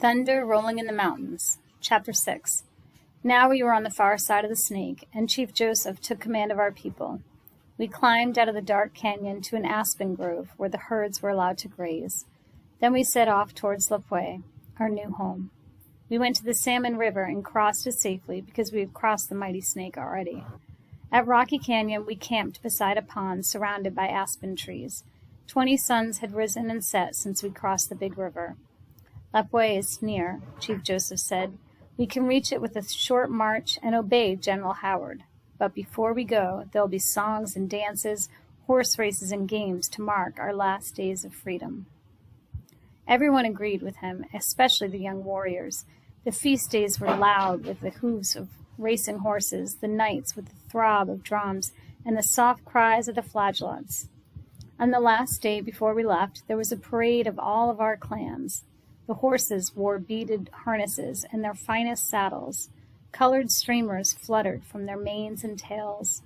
Thunder Rolling in the Mountains. Chapter 6. Now we were on the far side of the Snake, and Chief Joseph took command of our people. We climbed out of the dark canyon to an aspen grove where the herds were allowed to graze. Then we set off towards Lapwai, our new home. We went to the Salmon River and crossed it safely because we had crossed the mighty Snake already. At Rocky Canyon, we camped beside a pond surrounded by aspen trees. 20 suns had risen and set since we crossed the big river. Lapwai is near, Chief Joseph said. We can reach it with a short march and obey General Howard. But before we go, there'll be songs and dances, horse races and games to mark our last days of freedom. Everyone agreed with him, especially the young warriors. The feast days were loud with the hooves of racing horses, the nights with the throb of drums, and the soft cries of the flageolets. On the last day before we left, there was a parade of all of our clans. The horses wore beaded harnesses and their finest saddles. Colored streamers fluttered from their manes and tails.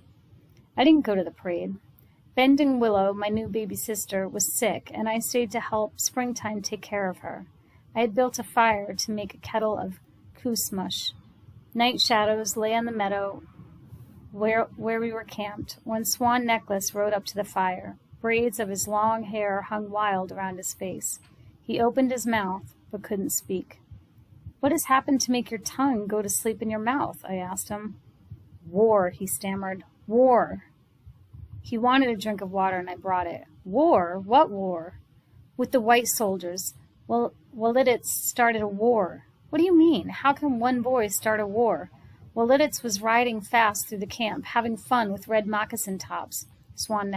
I didn't go to the parade. Bending Willow, my new baby sister, was sick, and I stayed to help Springtime take care of her. I had built a fire to make a kettle of coos mush. Night shadows lay on the meadow where we were camped when Swan Necklace rode up to the fire. Braids of his long hair hung wild around his face. He opened his mouth, but couldn't speak. "What has happened to make your tongue go to sleep in your mouth?" I asked him. "War," he stammered. "War." He wanted a drink of water, and I brought it. "War? What war?" "With the white soldiers. Well, Willits started a war." "What do you mean? How can one boy start a war?" "Willits was riding fast through the camp, having fun with red moccasin tops," Swan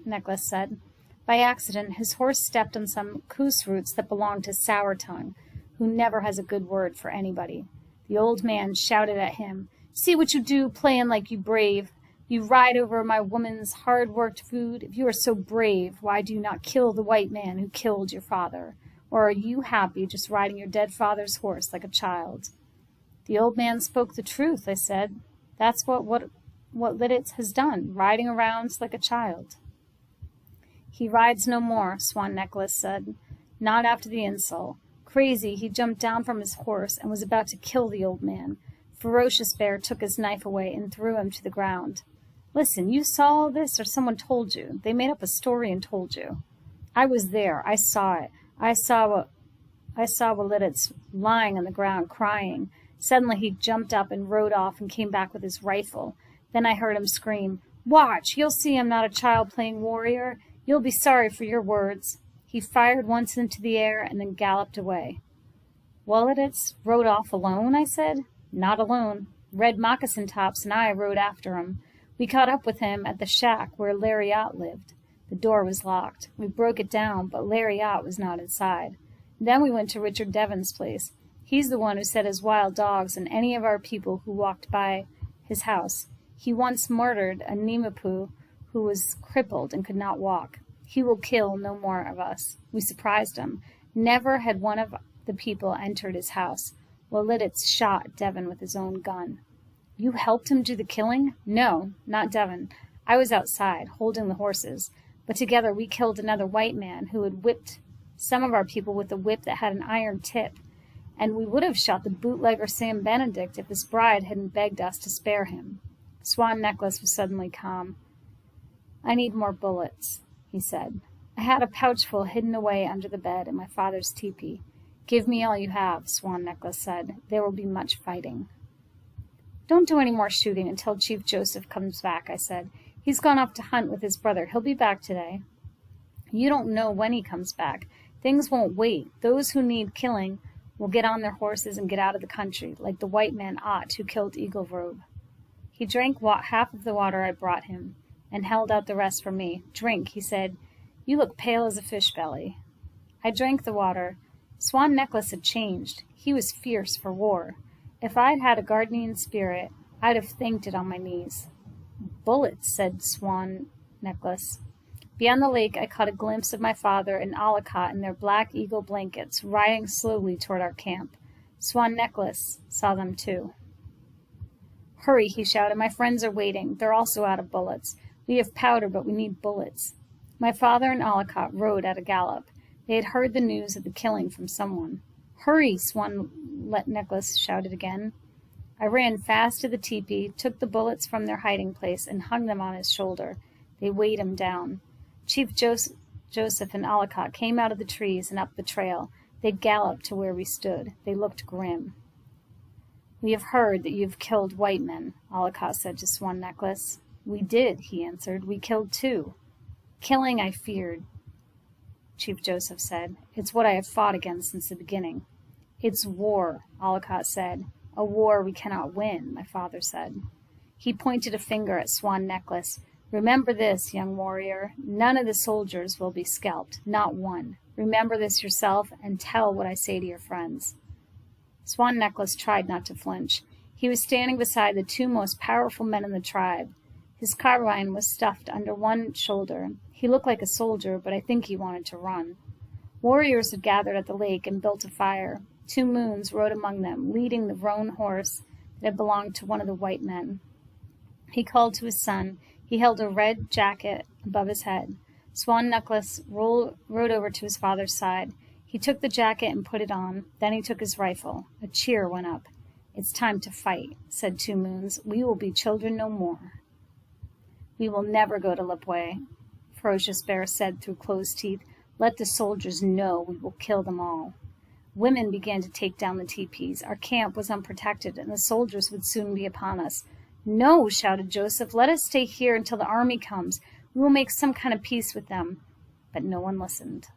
Necklace said. By accident, his horse stepped on some coos roots that belonged to Sour Tongue, who never has a good word for anybody. The old man shouted at him, "See what you do, playing like you brave. You ride over my woman's hard-worked food. If you are so brave, why do you not kill the white man who killed your father? Or are you happy just riding your dead father's horse like a child?" "The old man spoke the truth," I said. "That's what Willits has done, riding around like a child." "He rides no more," Swan Necklace said. "Not after the insult. Crazy, he jumped down from his horse and was about to kill the old man. Ferocious Bear took his knife away and threw him to the ground." "Listen, you saw all this or someone told you? They made up a story and told you." "I was there. I saw it. I saw Willits lying on the ground crying. Suddenly he jumped up and rode off and came back with his rifle. Then I heard him scream, 'Watch! You'll see I'm not a child playing warrior. You'll be sorry for your words.' He fired once into the air and then galloped away." "Willits rode off alone?" I said. "Not alone. Red Moccasin Tops and I rode after him. We caught up with him at the shack where Lariat lived. The door was locked. We broke it down, but Lariat was not inside. Then we went to Richard Devon's place. He's the one who set his wild dogs on any of our people who walked by his house. He once murdered a Nemapu who was crippled and could not walk. He will kill no more of us. We surprised him. Never had one of the people entered his house. Willits shot Devon with his own gun." "You helped him do the killing?" "No, not Devon. I was outside, holding the horses. But together we killed another white man who had whipped some of our people with a whip that had an iron tip. And we would have shot the bootlegger Sam Benedict if his bride hadn't begged us to spare him." Swan Necklace was suddenly calm. "I need more bullets," he said. "I had a pouchful hidden away under the bed in my father's teepee." "Give me all you have," Swan Necklace said. "There will be much fighting." "Don't do any more shooting until Chief Joseph comes back," I said. "He's gone off to hunt with his brother. He'll be back today." "You don't know when he comes back. Things won't wait. Those who need killing will get on their horses and get out of the country, like the white man Ott who killed Eagle Robe." He drank half of the water I brought him and held out the rest for me. "Drink," he said. "You look pale as a fish belly." I drank the water. Swan Necklace had changed. He was fierce for war. If I'd had a gardening spirit, I'd have thanked it on my knees. "Bullets," said Swan Necklace. Beyond the lake, I caught a glimpse of my father and Alacott in their black eagle blankets, riding slowly toward our camp. Swan Necklace saw them too. "Hurry," he shouted. "My friends are waiting. They're also out of bullets. We have powder, but we need bullets." My father and Alacott rode at a gallop. They had heard the news of the killing from someone. Hurry, Swan Necklace shouted again. I ran fast to the teepee, took the bullets from their hiding place, and hung them on his shoulder. They weighed him down. Chief Joseph and Alicot came out of the trees and up the trail. They galloped to where we stood. They looked grim. We have heard that you have killed white men, Alicot said to Swan Necklace. We did, he answered. We killed 2. Killing I feared, Chief Joseph said. It's what I have fought against since the beginning. It's war, Alicot said. A war we cannot win, my father said. He pointed a finger at Swan Necklace. Remember this, young warrior. None of the soldiers will be scalped, not one. Remember this yourself and tell what I say to your friends. Swan Necklace tried not to flinch. He was standing beside the 2 most powerful men in the tribe. His carbine was stuffed under one shoulder. He looked like a soldier, but I think he wanted to run. Warriors had gathered at the lake and built a fire. 2 moons rode among them, leading the roan horse that had belonged to one of the white men. He called to his son. He held a red jacket above his head. Swan Necklace rode over to his father's side. He took the jacket and put it on. Then he took his rifle. A cheer went up. It's time to fight, said 2 moons. We will be children no more. We will never go to Lapwai, Ferocious Bear said through closed teeth. Let the soldiers know we will kill them all. Women began to take down the teepees. Our camp was unprotected, and the soldiers would soon be upon us. No, shouted Joseph. Let us stay here until the army comes. We will make some kind of peace with them. But no one listened.